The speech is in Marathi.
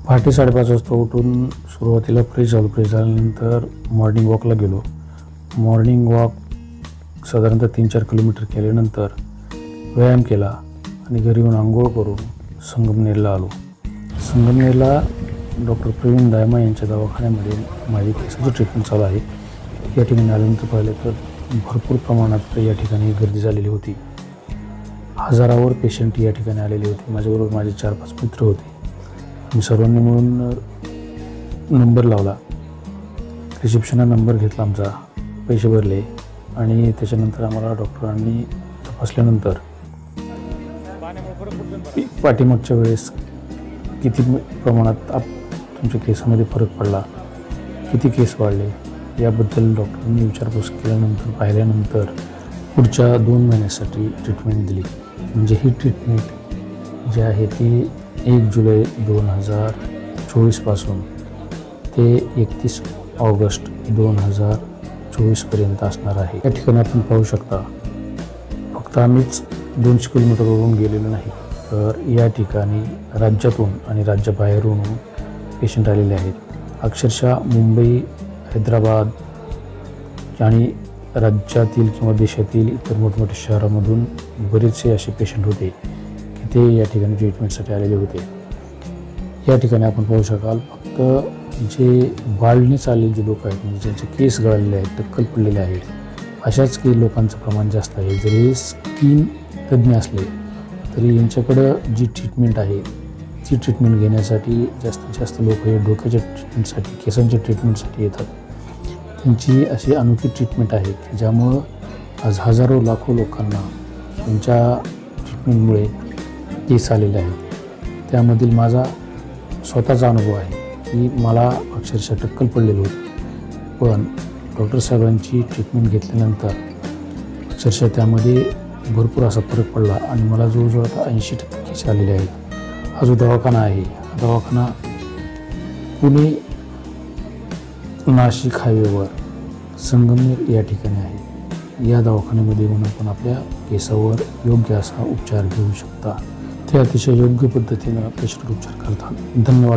पहाटे 5:30 वाजता उठून सुरुवातीला फ्रेश झाल्यानंतर मॉर्निंग वॉकला गेलो. मॉर्निंग वॉक साधारणतः 3-4 किलोमीटर केल्यानंतर व्यायाम केला आणि घरी येऊन आंघोळ करून संगमनेरला आलो. संगमनेरला डॉक्टर प्रवीण दायमा यांच्या दवाखान्यामध्ये माझी केसाची ट्रीटमेंट चालू आहे. या ठिकाणी आल्यानंतर पाहिलं तर भरपूर प्रमाणात या ठिकाणी गर्दी झालेली होती. हजारावर पेशंट या ठिकाणी आलेले होते. माझ्याबरोबर माझे 4-5 मित्र होते. मी सर्वांनी मिळून नंबर लावला. रिसेप्शनला नंबर घेतला आमचा, पैसे भरले आणि त्याच्यानंतर आम्हाला डॉक्टरांनी तपासल्यानंतर पाठीमागच्या वेळेस किती प्रमाणात तुमच्या केसामध्ये फरक पडला, किती केस वाढले याबद्दल डॉक्टरांनी विचारपूस केल्यानंतर पाहिल्यानंतर पुढच्या 2 महिन्यासाठी ट्रीटमेंट दिली. म्हणजे ही ट्रीटमेंट जी आहे ती 1 जुलै 2024 पासून ते 31 ऑगस्ट 2024 पर्यंत असणार आहे. या ठिकाणी आपण पाहू शकता, फक्त आम्हीच 200 किलोमीटरवरून गेलेलो नाही, तर या ठिकाणी राज्यातून आणि राज्याबाहेरून पेशंट आलेले आहेत. अक्षरशः मुंबई, हैदराबाद आणि राज्यातील किंवा देशातील इतर मोठमोठ्या शहरामधून बरेचसे असे पेशंट होते की ते या ठिकाणी ट्रीटमेंटसाठी आलेले होते. या ठिकाणी आपण पाहू शकाल, फक्त जे बाळणीच आलेले जे लोक आहेत, म्हणजे ज्यांचे केस गळालेले आहेत, टक्कल पडलेले आहेत, अशाच काही लोकांचं प्रमाण जास्त आहे. जरी स्किन तज्ज्ञ असले तरी यांच्याकडं जी ट्रीटमेंट आहे ती ट्रीटमेंट घेण्यासाठी जास्तीत जास्त लोक हे डोक्याच्या ट्रीटमेंटसाठी, केसांच्या ट्रीटमेंटसाठी येतात. त्यांची अशी अनोखी ट्रीटमेंट आहे की ज्यामुळं आज हजारो लाखो लोकांना त्यांच्या ट्रीटमेंटमुळे केस आलेले आहेत. त्यामधील माझा स्वतःचा अनुभव आहे की मला अक्षरशः टक्कल पडलेलं होतं, पण डॉक्टर साहेबांची ट्रीटमेंट घेतल्यानंतर अक्षरशः त्यामध्ये भरपूर असा फरक पडला आणि मला जवळजवळ आता 80% केस आलेले आहेत. हा जो दवाखाना आहे, हा दवाखाना पुणे नाशिक हायवेवर संगमनेर या ठिकाणी आहे. या दवाखान्यामध्ये येऊन आपण आपल्या केसावर योग्य असा उपचार घेऊ शकता. ते अतिशय योग्य पद्धतीनं पेशंट उपचार करतात. धन्यवाद.